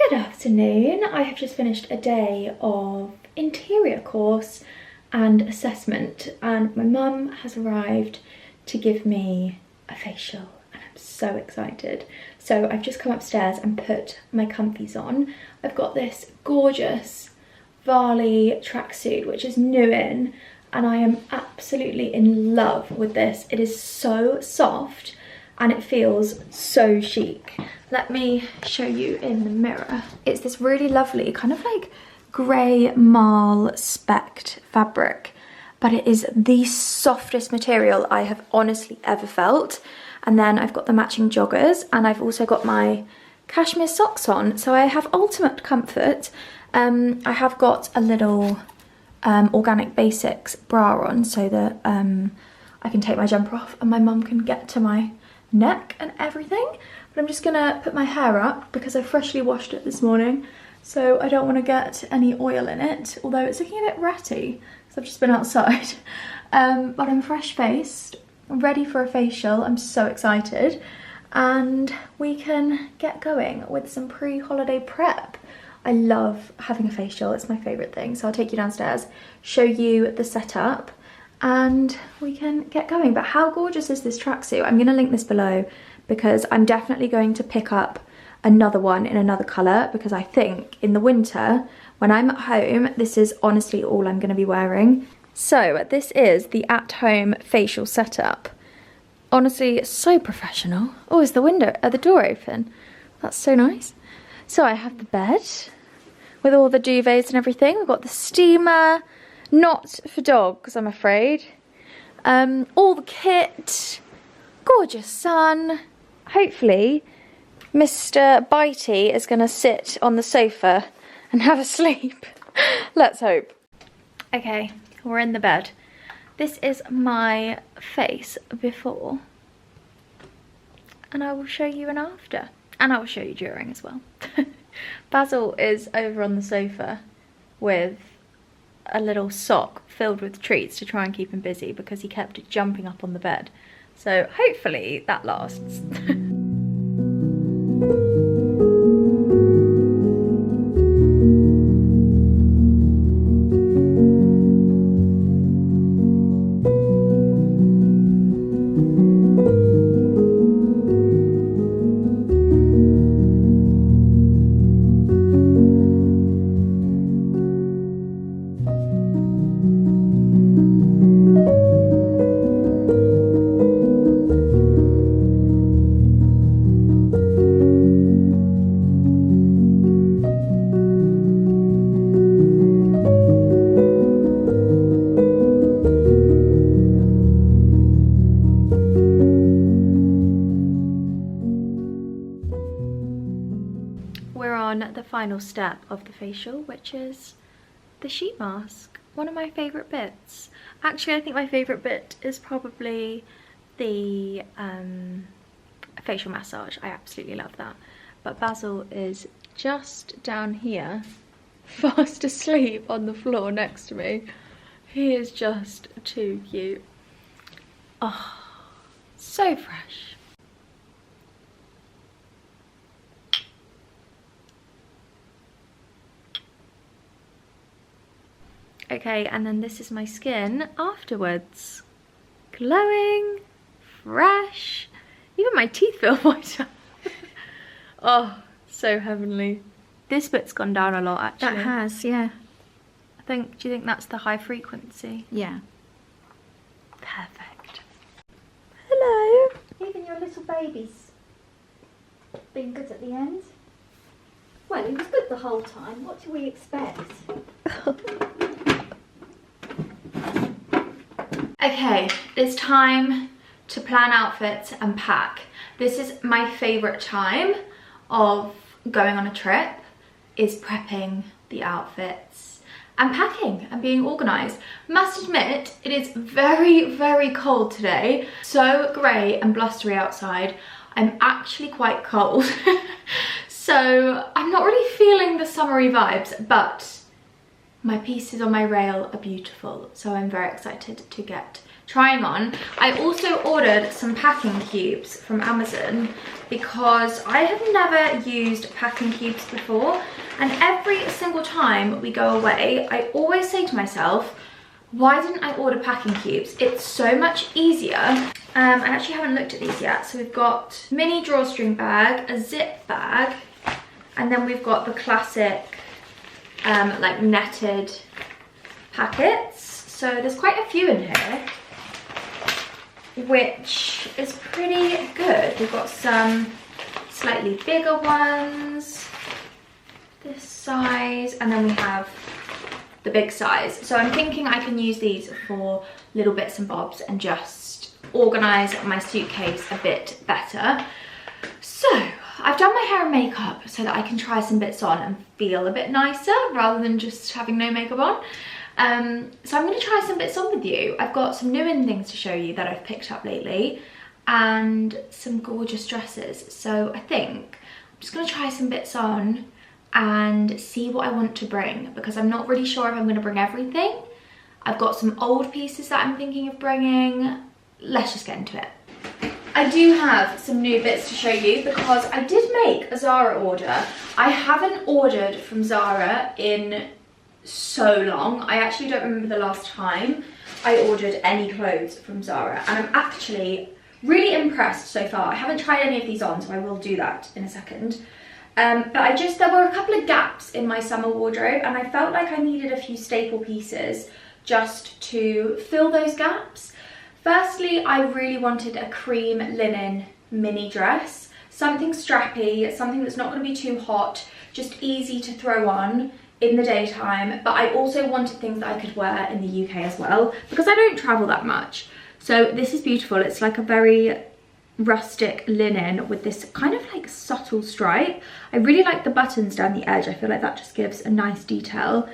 Good afternoon. I have just finished a day of interior course and assessment, and my mum has arrived to give me a facial and I'm so excited. So I've just come upstairs and put my comfies on. I've got this gorgeous Varley tracksuit which is new in, and I am absolutely in love with this. It is so soft and it feels so chic. Let me show you in the mirror. It's this really lovely kind of like grey marl specked fabric, but it is the softest material I have honestly ever felt. And then I've got the matching joggers, and I've also got my cashmere socks on, so I have ultimate comfort. I have got a little Organic Basics bra on so that I can take my jumper off and my mum can get to my neck and everything. But I'm just gonna put my hair up because I freshly washed it this morning, so I don't want to get any oil in it, although it's looking a bit ratty because I've just been outside. But I'm fresh faced, ready for a facial. I'm so excited, and we can get going with some pre-holiday prep. I love having a facial, it's my favourite thing. So I'll take you downstairs, show you the setup, and we can get going. But how gorgeous is this tracksuit? I'm going to link this below because I'm definitely going to pick up another one in another colour, because I think in the winter when I'm at home this is honestly all I'm going to be wearing. So this is the at-home facial setup. Honestly, it's so professional. Oh, is the door open? That's so nice. So I have the bed with all the duvets and everything. We've got the steamer, not for dogs I'm afraid. All the kit, gorgeous sun. Hopefully Mr. Bitey is going to sit on the sofa and have a sleep. Let's hope. Okay, we're in the bed. This is my face before, and I will show you an after, and I will show you during as well. Basil is over on the sofa with a little sock filled with treats to try and keep him busy because he kept jumping up on the bed. So hopefully that lasts. The final step of the facial, which is the sheet mask. One of my favourite bits. Actually, I think my favourite bit is probably the facial massage. I absolutely love that. But Basil is just down here, fast asleep on the floor next to me. He is just too cute. Oh, so fresh. Okay, and then this is my skin afterwards. Glowing, fresh. Even my teeth feel whiter. Oh, so heavenly. This bit's gone down a lot actually. That has, yeah. Do you think that's the high frequency? Yeah. Perfect. Hello. Even your little baby's been good at the end. Well, he was good the whole time. What do we expect? Okay, it's time to plan outfits and pack. This is my favourite time of going on a trip, is prepping the outfits and packing and being organised. Must admit, it is very, very cold today. So grey and blustery outside. I'm actually quite cold. So I'm not really feeling the summery vibes, but my pieces on my rail are beautiful. So I'm very excited to get trying on. I also ordered some packing cubes from Amazon because I have never used packing cubes before, and every single time we go away I always say to myself, why didn't I order packing cubes? It's so much easier. I actually haven't looked at these yet. So we've got mini drawstring bag, a zip bag, and then we've got the classic like netted packets. So there's quite a few in here, which is pretty good. We've got some slightly bigger ones, this size, and then we have the big size. So I'm thinking I can use these for little bits and bobs and just organize my suitcase a bit better. So I've done my hair and makeup so that I can try some bits on and feel a bit nicer rather than just having no makeup on. So I'm going to try some bits on with you. I've got some new in things to show you that I've picked up lately and some gorgeous dresses. So I think I'm just going to try some bits on and see what I want to bring, because I'm not really sure if I'm going to bring everything. I've got some old pieces that I'm thinking of bringing. Let's just get into it. I do have some new bits to show you because I did make a Zara order. I haven't ordered from Zara in so long. I actually don't remember the last time I ordered any clothes from Zara, and I'm actually really impressed so far. I haven't tried any of these on, so I will do that in a second. But there were a couple of gaps in my summer wardrobe, and I felt like I needed a few staple pieces just to fill those gaps. Firstly, I really wanted a cream linen mini dress, something strappy, something that's not going to be too hot, just easy to throw on in the daytime. But I also wanted things that I could wear in the UK as well, because I don't travel that much. So this is beautiful. It's like a very rustic linen with this kind of like subtle stripe. I really like the buttons down the edge. I feel like that just gives a nice detail,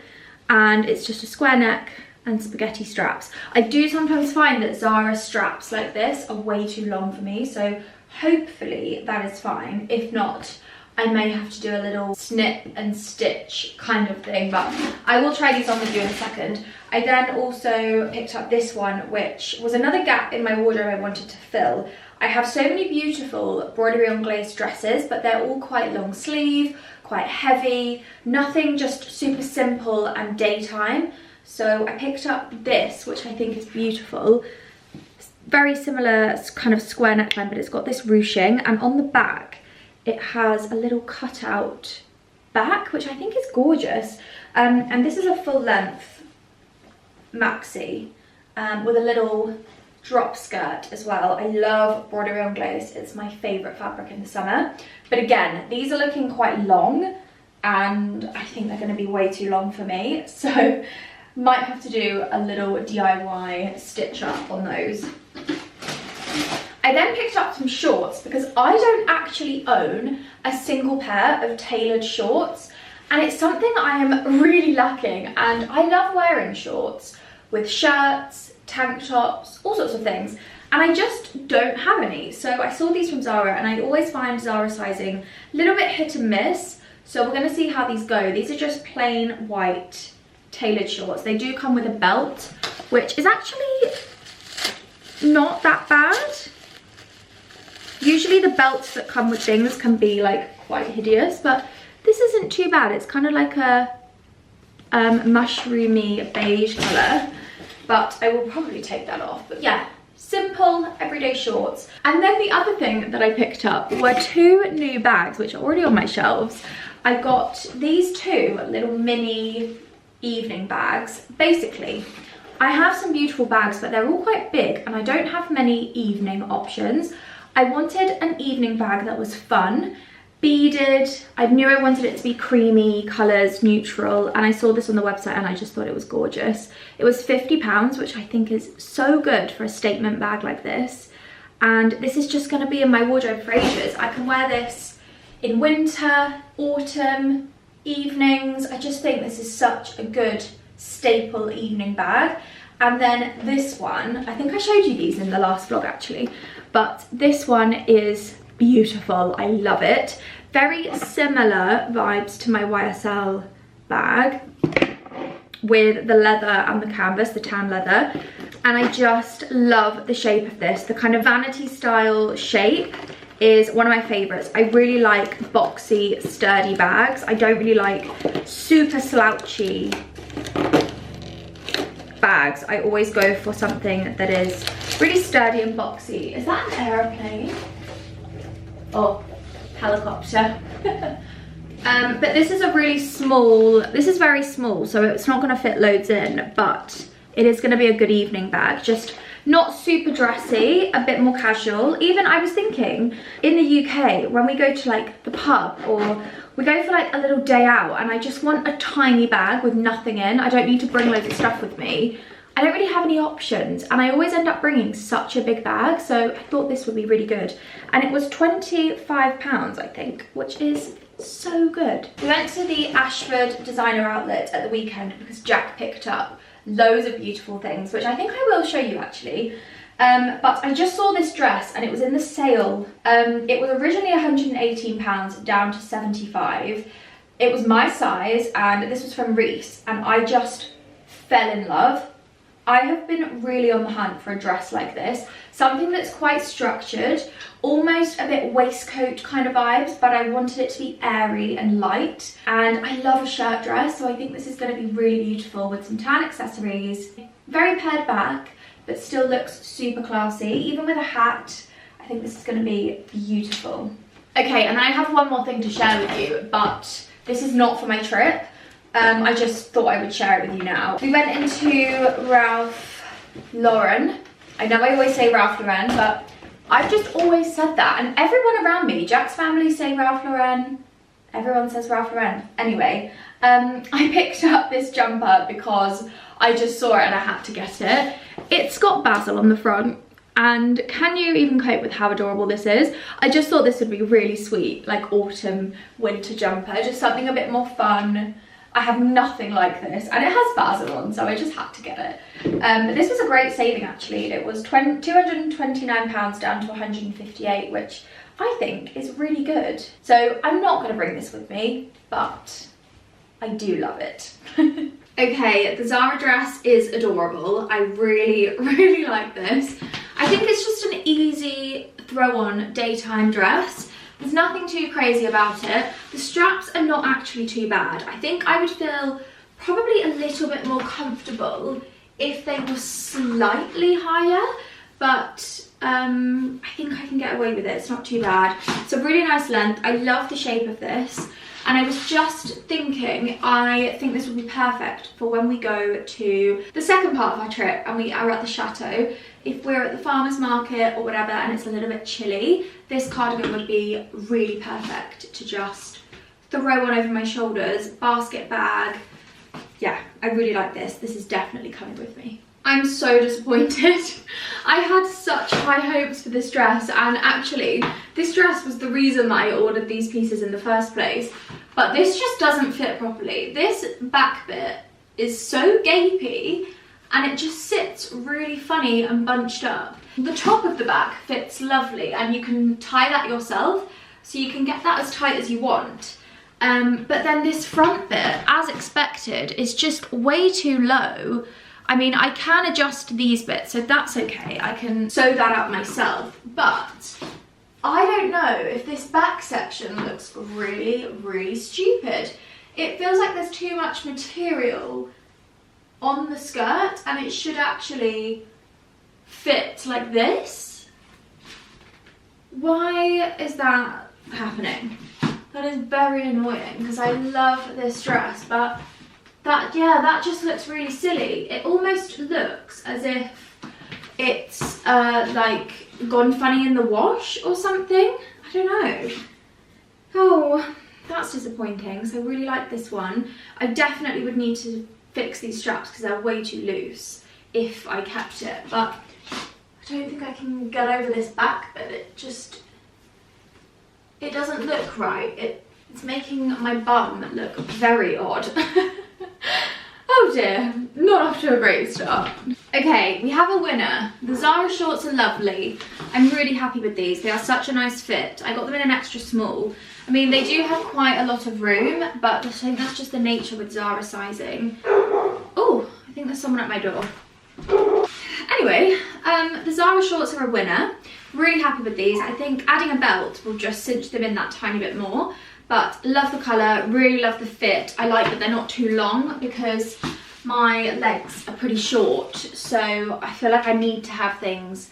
and it's just a square neck and spaghetti straps. I do sometimes find that Zara straps like this are way too long for me, so hopefully that is fine. If not, I may have to do a little snip and stitch kind of thing, but I will try these on with you in a second. I then also picked up this one, which was another gap in my wardrobe I wanted to fill. I have so many beautiful broderie on glace dresses, but they're all quite long sleeve, quite heavy, nothing, just super simple and daytime. So I picked up this, which I think is beautiful. It's very similar kind of square neckline, but it's got this ruching, and on the back it has a little cutout back, which I think is gorgeous. And this is a full length maxi with a little drop skirt as well. I love broderie on glace. It's my favourite fabric in the summer. But again, these are looking quite long, and I think they're going to be way too long for me. So might have to do a little DIY stitch up on those. I then picked up some shorts because I don't actually own a single pair of tailored shorts, and it's something I am really lacking, and I love wearing shorts with shirts, tank tops, all sorts of things, and I just don't have any. So I saw these from Zara, and I always find Zara sizing a little bit hit and miss, so we're going to see how these go. These are just plain white tailored shorts. They do come with a belt, which is actually not that bad. Usually the belts that come with things can be like quite hideous, but this isn't too bad. It's kind of like a mushroomy beige colour, but I will probably take that off. But yeah, simple everyday shorts. And then the other thing that I picked up were two new bags, which are already on my shelves. I got these two little mini evening bags. Basically, I have some beautiful bags, but they're all quite big, and I don't have many evening options. I wanted an evening bag that was fun, beaded. I knew I wanted it to be creamy colours, neutral, and I saw this on the website and I just thought it was gorgeous. It was £50, which I think is so good for a statement bag like this, and this is just going to be in my wardrobe for ages. I can wear this in winter, autumn, evenings. I just think this is such a good staple evening bag. And then this one, I think I showed you these in the last vlog actually, but this one is beautiful. I love it. Very similar vibes to my YSL bag with the leather and the canvas, the tan leather. and I just love the shape of this. The kind of vanity style shape is one of my favorites. I really like boxy, sturdy bags. I don't really like super slouchy bags. I always go for something that is really sturdy and boxy. Is that an aeroplane? Oh, helicopter. But this is a really small, this is very small, so it's not gonna fit loads in, but it is gonna be a good evening bag. Just not super dressy, a bit more casual. Even I was thinking, in the UK, when we go to like the pub or we go for like a little day out and I just want a tiny bag with nothing in, I don't need to bring loads of stuff with me, I don't really have any options, and I always end up bringing such a big bag, so I thought this would be really good. And it was £25, I think, which is so good. We went to the Ashford designer outlet at the weekend because Jack picked up loads of beautiful things, which I think I will show you actually. But I just saw this dress and it was in the sale. It was originally £118 down to £75. It was my size and this was from Reese, and I just fell in love. I have been really on the hunt for a dress like this, something that's quite structured, almost a bit waistcoat kind of vibes, but I wanted it to be airy and light. And I love a shirt dress, so I think this is going to be really beautiful with some tan accessories. Very pared back, but still looks super classy. Even with a hat, I think this is going to be beautiful. Okay, and then I have one more thing to share with you, but this is not for my trip. I just thought I would share it with you now. We went into Ralph Lauren. I know I always say Ralph Lauren, but I've just always said that. And everyone around me, Jack's family say Ralph Lauren. Everyone says Ralph Lauren. Anyway, I picked up this jumper because I just saw it and I had to get it. It's got basil on the front. And can you even cope with how adorable this is? I just thought this would be really sweet, like autumn, winter jumper. Just something a bit more fun. I have nothing like this, and it has basil on, so I just had to get it. This was a great saving actually. It was £229 down to 158, which I think is really good. So I'm not going to bring this with me, but I do love it. Okay, the Zara dress is adorable. I really, really like this. I think it's just an easy throw-on daytime dress. There's nothing too crazy about it. The straps are not actually too bad. I think I would feel probably a little bit more comfortable if they were slightly higher, but I think I can get away with it. It's not too bad. It's a really nice length. I love the shape of this. And I was just thinking, I think this would be perfect for when we go to the second part of our trip and we are at the chateau. If we're at the farmer's market or whatever and it's a little bit chilly, this cardigan would be really perfect to just throw on over my shoulders, basket bag. Yeah, I really like this. This is definitely coming with me. I'm so disappointed. I had such high hopes for this dress, and actually this dress was the reason that I ordered these pieces in the first place, but this just doesn't fit properly. This back bit is so gapey and it just sits really funny and bunched up. The top of the back fits lovely and you can tie that yourself, so you can get that as tight as you want. But then this front bit, as expected, is just way too low. I mean, I can adjust these bits, so that's okay. I can sew that up myself, but I don't know if this back section looks really, really stupid. It feels like there's too much material on the skirt and it should actually fit like this. Why is that happening? That is very annoying because I love this dress, but that just looks really silly. It almost looks as if it's like gone funny in the wash or something. I don't know. Oh, that's disappointing. So I really like this one. I definitely would need to fix these straps because they're way too loose if I kept it, but I don't think I can get over this back bit. It doesn't look right. It's making my bum look very odd. Oh dear, not off to a great start. Okay, we have a winner. The Zara shorts are lovely. I'm really happy with these. They are such a nice fit. I got them in an extra small. I mean, they do have quite a lot of room, but I think that's just the nature with Zara sizing. Oh, I think there's someone at my door. Anyway, the Zara shorts are a winner. Really happy with these. I think adding a belt will just cinch them in that tiny bit more. But love the colour, really love the fit. I like that they're not too long because my legs are pretty short. So I feel like I need to have things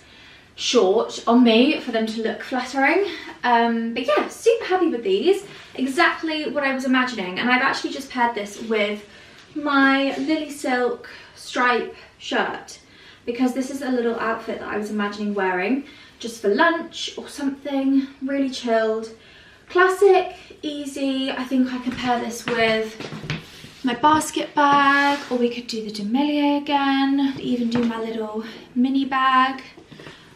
short on me for them to look flattering. But yeah, super happy with these. Exactly what I was imagining. And I've actually just paired this with my Lily Silk stripe shirt because this is a little outfit that I was imagining wearing just for lunch or something, really chilled. Classic, easy. I think I could pair this with my basket bag, or we could do the demier again, even do my little mini bag.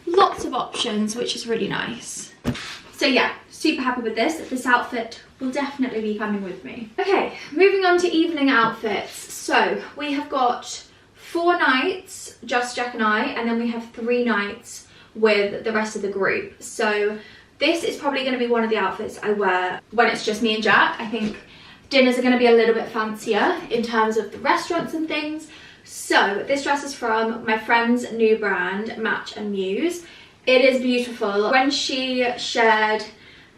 Lots of options, which is really nice. So yeah, super happy with this. This outfit will definitely be coming with me. Okay, moving on to evening outfits. So we have got 4 nights, just Jack and I, and then we have 3 nights with the rest of the group. So this is probably going to be one of the outfits I wear when it's just me and Jack. I think dinners are going to be a little bit fancier in terms of the restaurants and things. So this dress is from my friend's new brand, Match and Muse. It is beautiful. When she shared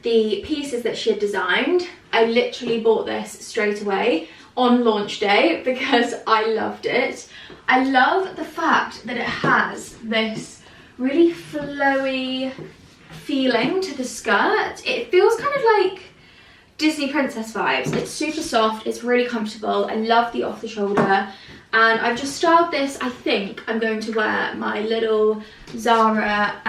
the pieces that she had designed, I literally bought this straight away on launch day because I loved it. I love the fact that it has this really flowy feeling to the skirt. It feels kind of like Disney princess vibes. It's super soft, it's really comfortable. I love the off the shoulder, and I've just styled this. I think I'm going to wear my little Zara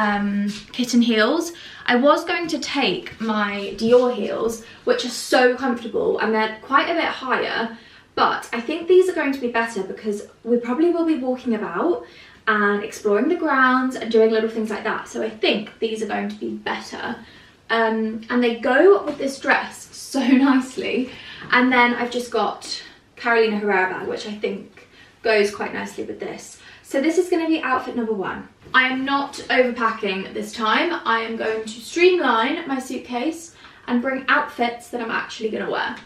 kitten heels. I was going to take my Dior heels, which are so comfortable and they're quite a bit higher, but I think these are going to be better because we probably will be walking about and exploring the grounds and doing little things like that. So I think these are going to be better. And they go with this dress so nicely. And then I've just got Carolina Herrera bag, which I think goes quite nicely with this. So this is going to be outfit number 1. I am not overpacking this time. I am going to streamline my suitcase and bring outfits that I'm actually going to wear.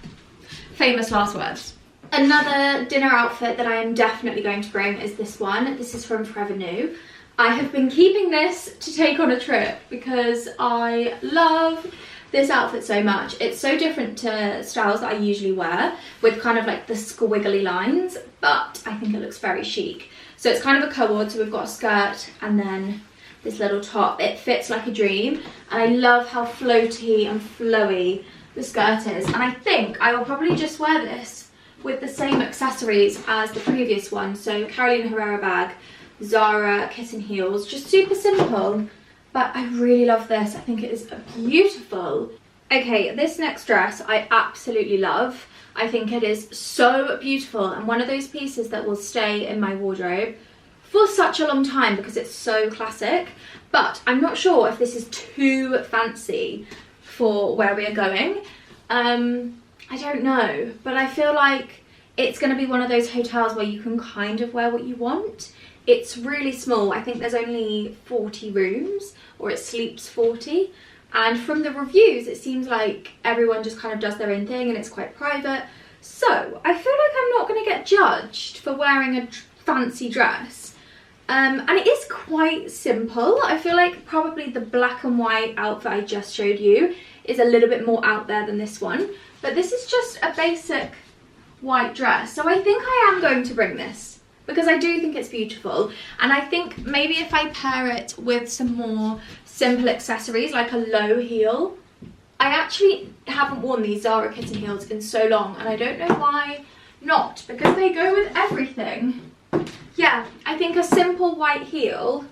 Famous last words. Another dinner outfit that I am definitely going to bring is this one. This is from Forever New. I have been keeping this to take on a trip because I love this outfit so much. It's so different to styles that I usually wear with kind of like the squiggly lines, but I think it looks very chic. So it's kind of a co-ord, so we've got a skirt and then this little top. It fits like a dream, and I love how floaty and flowy the skirt is. And I think I will probably just wear this with the same accessories as the previous one. So Carolina Herrera bag, Zara kitten heels, just super simple, but I really love this. I think it is beautiful. Okay, this next dress I absolutely love. I think it is so beautiful and one of those pieces that will stay in my wardrobe for such a long time because it's so classic. But I'm not sure if this is too fancy for where we are going. I don't know, but I feel like it's going to be one of those hotels where you can kind of wear what you want. It's really small. I think there's only 40 rooms, or it sleeps 40. And from the reviews, it seems like everyone just kind of does their own thing and it's quite private. So I feel like I'm not going to get judged for wearing a fancy dress. And it is quite simple. I feel like probably the black and white outfit I just showed you is a little bit more out there than this one. But this is just a basic white dress. So I think I am going to bring this because I do think it's beautiful. And I think maybe if I pair it with some more simple accessories like a low heel. I actually haven't worn these Zara kitten heels in so long and I don't know why not, because they go with everything. Yeah, I think a simple white heel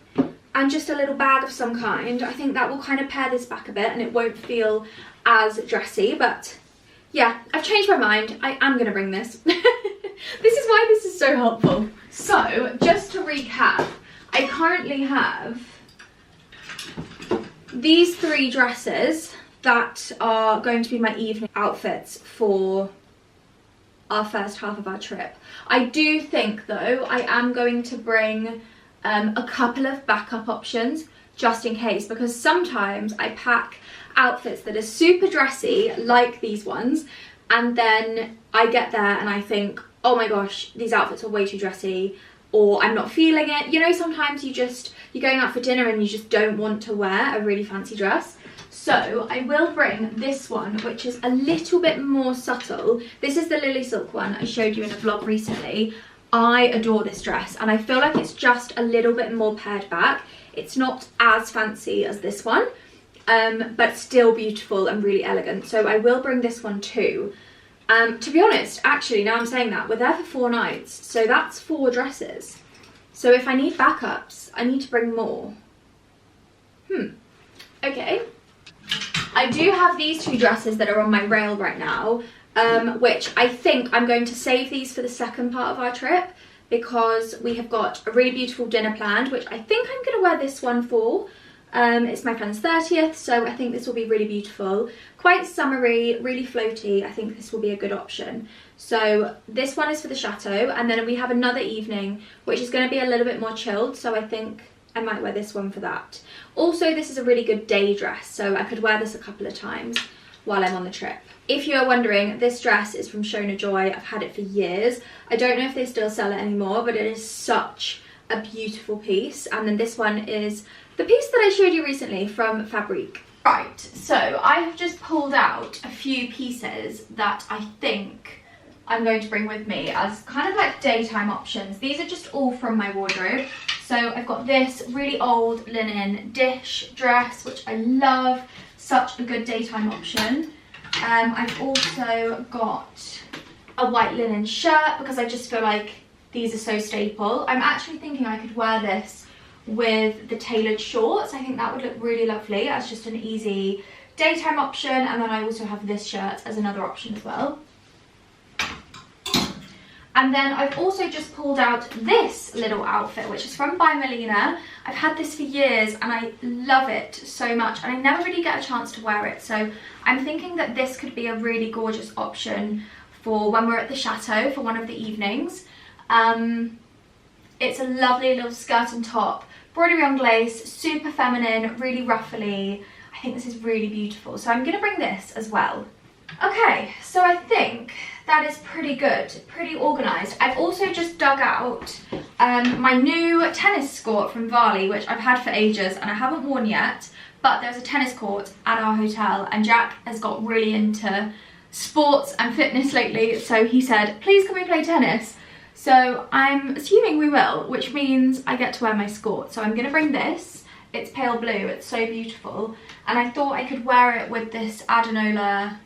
and just a little bag of some kind, I think that will kind of pair this back a bit and it won't feel as dressy. But yeah, I've changed my mind. I am going to bring this. This is why this is so helpful. So just to recap, I currently have these 3 dresses that are going to be my evening outfits for our first half of our trip. I do think though I am going to bring a couple of backup options just in case, because sometimes I pack outfits that are super dressy like these ones and then I get there and I think, oh my gosh, these outfits are way too dressy. or I'm not feeling it. You know, sometimes you're going out for dinner and you just don't want to wear a really fancy dress. So I will bring this one, which is a little bit more subtle. This is the Lily Silk one I showed you in a vlog recently. I adore this dress, and I feel like it's just a little bit more pared back. It's not as fancy as this one, but still beautiful and really elegant. So I will bring this one too. To be honest, actually, now I'm saying that, we're there for 4 nights, so that's 4 dresses. So if I need backups, I need to bring more. Okay. I do have these 2 dresses that are on my rail right now, which I think I'm going to save these for the second part of our trip, because we have got a really beautiful dinner planned, which I think I'm going to wear this one for. It's my friend's 30th, so I think this will be really beautiful. Quite summery, really floaty. I think this will be a good option. So this one is for the chateau, and then we have another evening which is going to be a little bit more chilled, so I think I might wear this one for that. Also, this is a really good day dress, so I could wear this a couple of times while I'm on the trip. If you are wondering, this dress is from Shona Joy. I've had it for years. I don't know if they still sell it anymore, but it is such a beautiful piece. And then this one is the piece that I showed you recently from Fabrique. Right, so I have just pulled out a few pieces that I think I'm going to bring with me as kind of like daytime options. These are just all from my wardrobe. So I've got this really old linen dish dress, which I love. Such a good daytime option. I've also got a white linen shirt because I just feel like these are so staple. I'm actually thinking I could wear this with the tailored shorts. I think that would look really lovely as just an easy daytime option. And then I also have this shirt as another option as well. And then I've also just pulled out this little outfit, which is from By Melina. I've had this for years and I love it so much, and I never really get a chance to wear it. So I'm thinking that this could be a really gorgeous option for when we're at the chateau for one of the evenings. It's a lovely little skirt and top, broderie on glace, super feminine, really ruffly. I think this is really beautiful. So I'm gonna bring this as well. Okay, so I think that is pretty good, pretty organised. I've also just dug out my new tennis skirt from Varley, which I've had for ages and I haven't worn yet, but there's a tennis court at our hotel and Jack has got really into sports and fitness lately, so he said, please can we play tennis? So I'm assuming we will, which means I get to wear my skirt. So I'm going to bring this. It's pale blue, it's so beautiful, and I thought I could wear it with this Adenola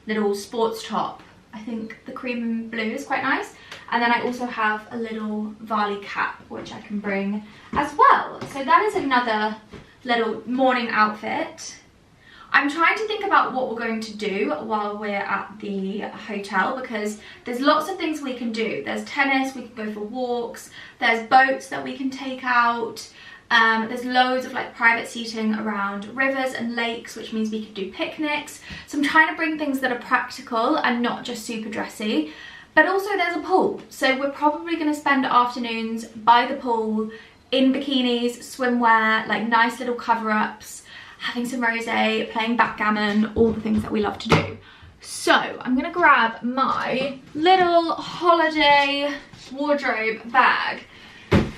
little sports top. I think the cream blue is quite nice. And then I also have a little Varley cap, which I can bring as well. So that is another little morning outfit. I'm trying to think about what we're going to do while we're at the hotel, because there's lots of things we can do. There's tennis, we can go for walks, there's boats that we can take out. There's loads of like private seating around rivers and lakes, which means we could do picnics. So I'm trying to bring things that are practical and not just super dressy. But also there's a pool. So we're probably going to spend afternoons by the pool in bikinis, swimwear, like nice little cover-ups, having some rosé, playing backgammon, all the things that we love to do. So I'm going to grab my little holiday wardrobe bag.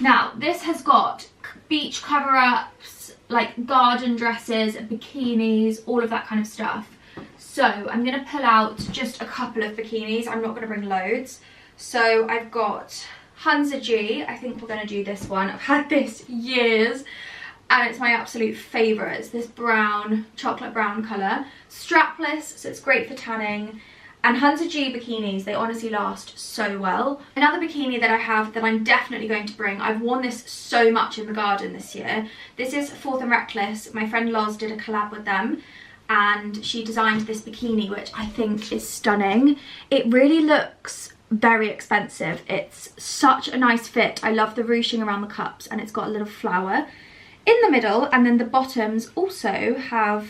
Now this has got beach cover-ups, like garden dresses, bikinis, all of that kind of stuff. So I'm going to pull out just a couple of bikinis. I'm not going to bring loads. So I've got Hansa G. I think we're going to do this one. I've had this years and it's my absolute favourite. It's this brown, chocolate brown colour. Strapless, so it's great for tanning. And Hansa G bikinis, they honestly last so well. Another bikini that I have that I'm definitely going to bring, I've worn this so much in the garden this year. This is Fourth and Reckless. My friend Loz did a collab with them and she designed this bikini, which I think is stunning. It really looks very expensive. It's such a nice fit. I love the ruching around the cups and it's got a little flower in the middle, and then the bottoms also have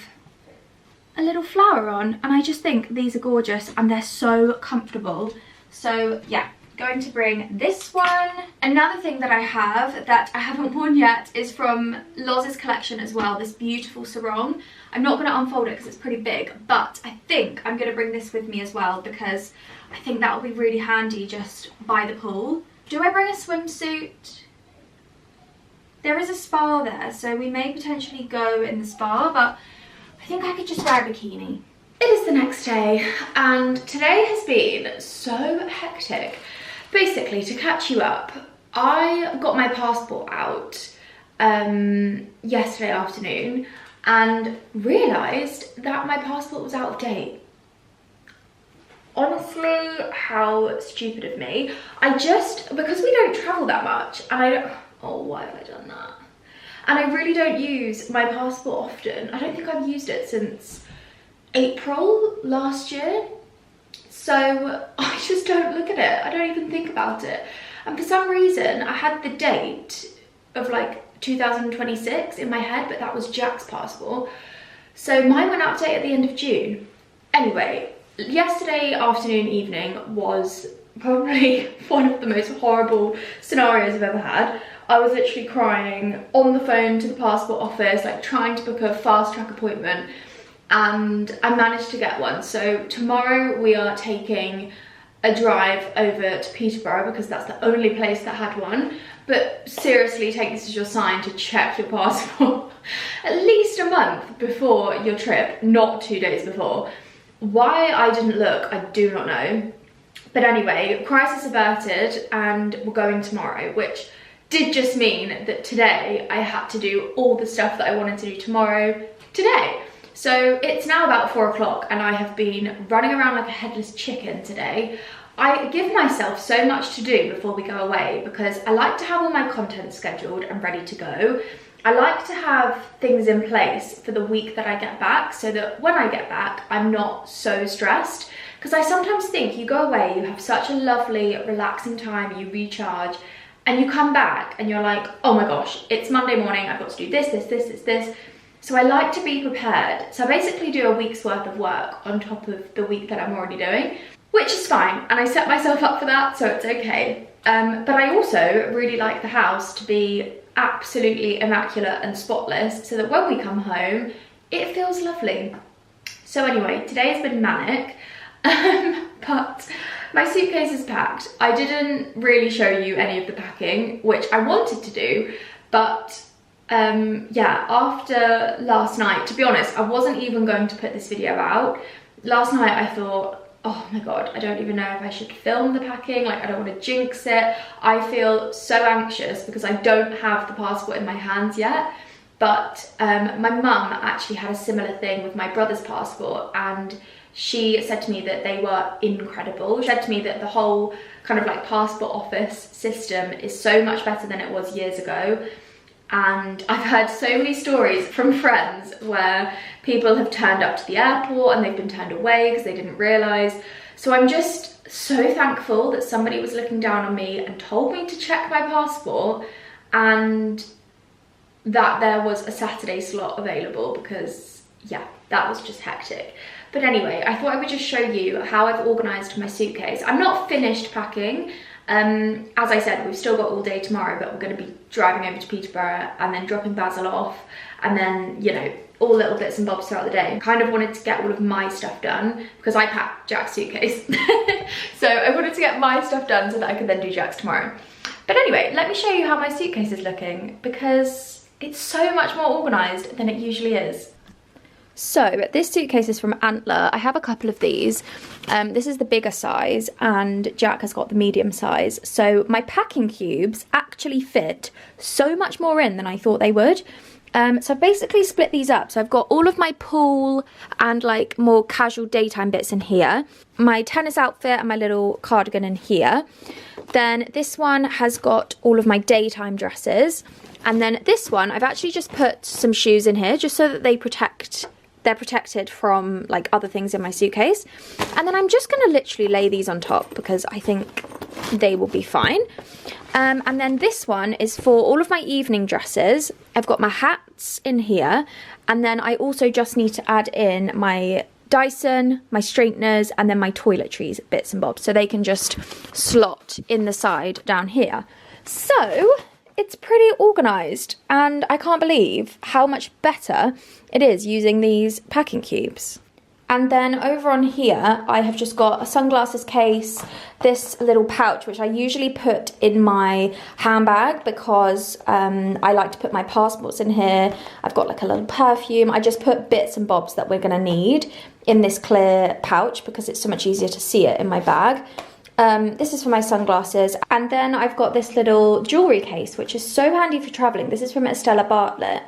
a little flower on, and I just think these are gorgeous and they're so comfortable. So yeah, going to bring this one. Another thing that I have that I haven't worn yet is from Loz's collection as well, this beautiful sarong. I'm not going to unfold it because it's pretty big, but I think I'm going to bring this with me as well because I think that will be really handy just by the pool. Do I bring a swimsuit? There is a spa there, so we may potentially go in the spa, but I think I could just wear a bikini. It is the next day, and today has been so hectic. Basically, to catch you up, I got my passport out yesterday afternoon and realised that my passport was out of date. Honestly, how stupid of me. Because we don't travel that much, and why have I done that? And I really don't use my passport often. I don't think I've used it since April last year. So I just don't look at it. I don't even think about it. And for some reason, I had the date of like 2026 in my head, but that was Jack's passport. So mine went out of date at the end of June. Anyway, yesterday afternoon, evening was probably one of the most horrible scenarios I've ever had. I was literally crying on the phone to the passport office, like trying to book a fast track appointment, and I managed to get one. So tomorrow we are taking a drive over to Peterborough because that's the only place that had one. But seriously, take this as your sign to check your passport at least a month before your trip, not 2 days before. Why I didn't look, I do not know. But anyway, crisis averted, and we're going tomorrow, which did just mean that today I had to do all the stuff that I wanted to do tomorrow today. So it's now about 4 o'clock and I have been running around like a headless chicken today. I give myself so much to do before we go away because I like to have all my content scheduled and ready to go. I like to have things in place for the week that I get back so that when I get back, I'm not so stressed. Because I sometimes think you go away, you have such a lovely, relaxing time, you recharge, and you come back and you're like, oh my gosh, it's Monday morning, I've got to do this. So I like to be prepared. So I basically do a week's worth of work on top of the week that I'm already doing, which is fine. And I set myself up for that, so it's okay. But I also really like the house to be absolutely immaculate and spotless so that when we come home, it feels lovely. So anyway, today has been manic, but my suitcase is packed. I didn't really show you any of the packing, which I wanted to do, but yeah, after last night, to be honest, I wasn't even going to put this video out. Last night I thought, oh my god, I don't even know if I should film the packing, like I don't want to jinx it. I feel so anxious because I don't have the passport in my hands yet. But my mum actually had a similar thing with my brother's passport, and she said to me that they were incredible. She said to me that the whole kind of like passport office system is so much better than it was years ago. And I've heard so many stories from friends where people have turned up to the airport and they've been turned away because they didn't realise. So I'm just so thankful that somebody was looking down on me and told me to check my passport, and that there was a Saturday slot available because, yeah, that was just hectic. But anyway, I thought I would just show you how I've organised my suitcase. I'm not finished packing. As I said, we've still got all day tomorrow, but we're going to be driving over to Peterborough and then dropping Basil off, and then, you know, all little bits and bobs throughout the day. Kind of wanted to get all of my stuff done because I packed Jack's suitcase. So I wanted to get my stuff done so that I could then do Jack's tomorrow. But anyway, let me show you how my suitcase is looking because it's so much more organised than it usually is. So this suitcase is from Antler. I have a couple of these. This is the bigger size and Jack has got the medium size. So my packing cubes actually fit so much more in than I thought they would. So I've basically split these up. So I've got all of my pool and like more casual daytime bits in here. My tennis outfit and my little cardigan in here. Then this one has got all of my daytime dresses. And then this one, I've actually just put some shoes in here just so that they're protected from like other things in my suitcase. And then I'm just going to literally lay these on top because I think they will be fine. And then this one is for all of my evening dresses. I've got my hats in here, and then I also just need to add in my Dyson, my straighteners, and then my toiletries bits and bobs, so they can just slot in the side down here. So it's pretty organised, and I can't believe how much better it is using these packing cubes. And then over on here, I have just got a sunglasses case, this little pouch, which I usually put in my handbag because I like to put my passports in here. I've got like a little perfume. I just put bits and bobs that we're gonna need in this clear pouch because it's so much easier to see it in my bag. This is for my sunglasses. And then I've got this little jewellery case, which is so handy for travelling. This is from Estella Bartlett.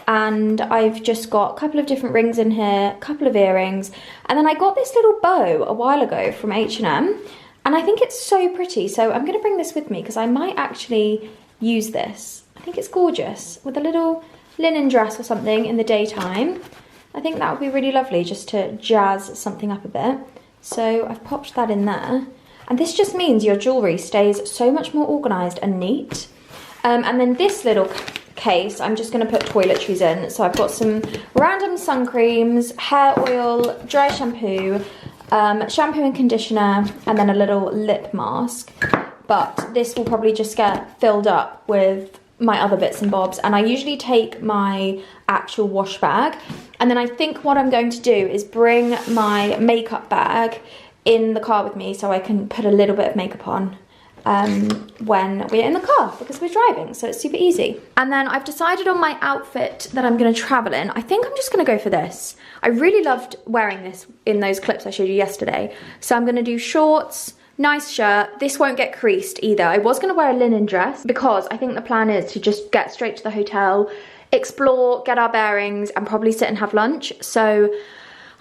And I've just got a couple of different rings in here, a couple of earrings, and then I got this little bow a while ago from H&M, and I think it's so pretty, so I'm going to bring this with me because I might actually use this. I think it's gorgeous, with a little linen dress or something in the daytime. I think that would be really lovely just to jazz something up a bit. So I've popped that in there, and this just means your jewellery stays so much more organised and neat. And then this little case, I'm just going to put toiletries in. So I've got some random sun creams, hair oil, dry shampoo, shampoo and conditioner, and then a little lip mask. But this will probably just get filled up with my other bits and bobs. And I usually take my actual wash bag. And then I think what I'm going to do is bring my makeup bag in the car with me so I can put a little bit of makeup on when we're in the car because we're driving, so it's super easy. And then I've decided on my outfit that I'm going to travel in. I think I'm just going to go for this. I really loved wearing this in those clips I showed you yesterday. So I'm going to do shorts, nice shirt. This won't get creased either. I was going to wear a linen dress because I think the plan is to just get straight to the hotel, explore, get our bearings, and probably sit and have lunch. So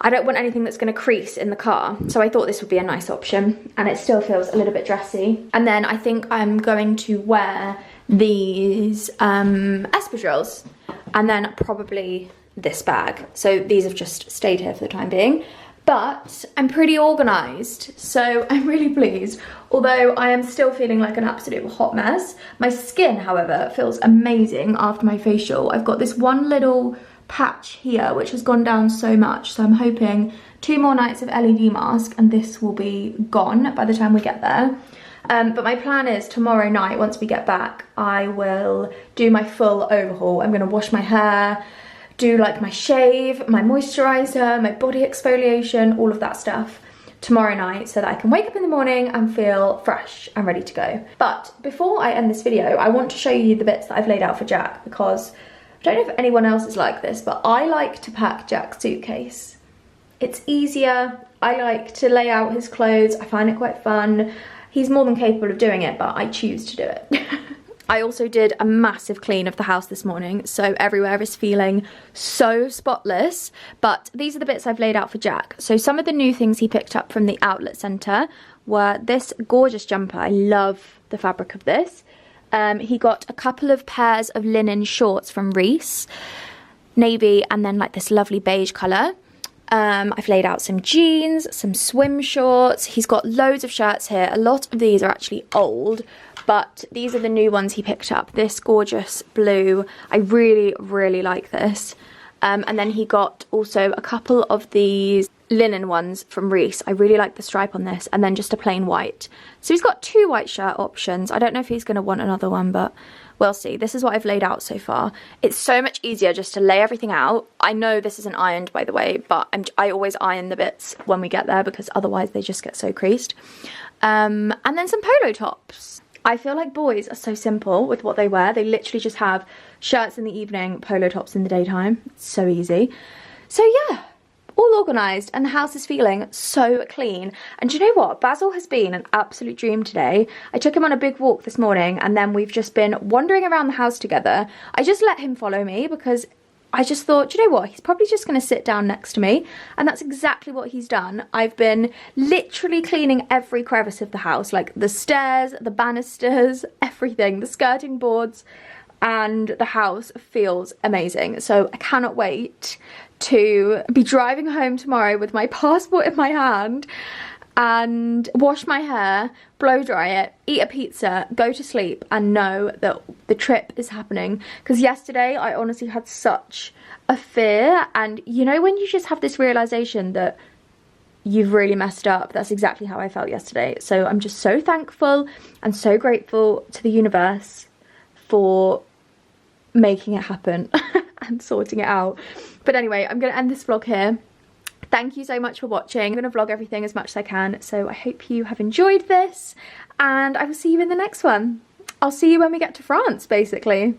I don't want anything that's going to crease in the car, so I thought this would be a nice option, and it still feels a little bit dressy. And then I think I'm going to wear these espadrilles, and then probably this bag. So these have just stayed here for the time being, but I'm pretty organised, so I'm really pleased. Although I am still feeling like an absolute hot mess. My skin, however, feels amazing after my facial. I've got this one little patch here which has gone down so much, so I'm hoping 2 more nights of LED mask and this will be gone by the time we get there. But my plan is tomorrow night, once we get back, I will do my full overhaul. I'm going to wash my hair, do like my shave, my moisturiser, my body exfoliation, all of that stuff tomorrow night so that I can wake up in the morning and feel fresh and ready to go. But before I end this video, I want to show you the bits that I've laid out for Jack because I don't know if anyone else is like this, but I like to pack Jack's suitcase. It's easier. I like to lay out his clothes. I find it quite fun. He's more than capable of doing it, but I choose to do it. I also did a massive clean of the house this morning, so everywhere is feeling so spotless. But these are the bits I've laid out for Jack. So some of the new things he picked up from the outlet centre were this gorgeous jumper. I love the fabric of this. He got a couple of pairs of linen shorts from Reese, navy, and then like this lovely beige colour. I've laid out some jeans, some swim shorts. He's got loads of shirts here. A lot of these are actually old, but these are the new ones he picked up. This gorgeous blue. I really, really like this. And then he got also a couple of these linen ones from Reese. I really like the stripe on this, and then just a plain white. So he's got 2 white shirt options. I don't know if he's going to want another one, but we'll see. This is what I've laid out so far. It's so much easier just to lay everything out. I know this isn't ironed, by the way, but I always iron the bits when we get there because otherwise they just get so creased. And then some polo tops. I feel like boys are so simple with what they wear. They literally just have shirts in the evening, polo tops in the daytime. It's so easy. So yeah, all organised, and the house is feeling so clean. And do you know what? Basil has been an absolute dream today. I took him on a big walk this morning, and then we've just been wandering around the house together. I just let him follow me because I just thought, do you know what? He's probably just going to sit down next to me. And that's exactly what he's done. I've been literally cleaning every crevice of the house, like the stairs, the banisters, everything, the skirting boards, and the house feels amazing. So I cannot wait to be driving home tomorrow with my passport in my hand and wash my hair, blow dry it, eat a pizza, go to sleep, and know that the trip is happening. Because yesterday I honestly had such a fear, and you know when you just have this realization that you've really messed up? That's exactly how I felt yesterday. So I'm just so thankful and so grateful to the universe for making it happen and sorting it out. But anyway, I'm going to end this vlog here. Thank you so much for watching. I'm going to vlog everything as much as I can, so I hope you have enjoyed this, and I will see you in the next one. I'll see you when we get to France, basically.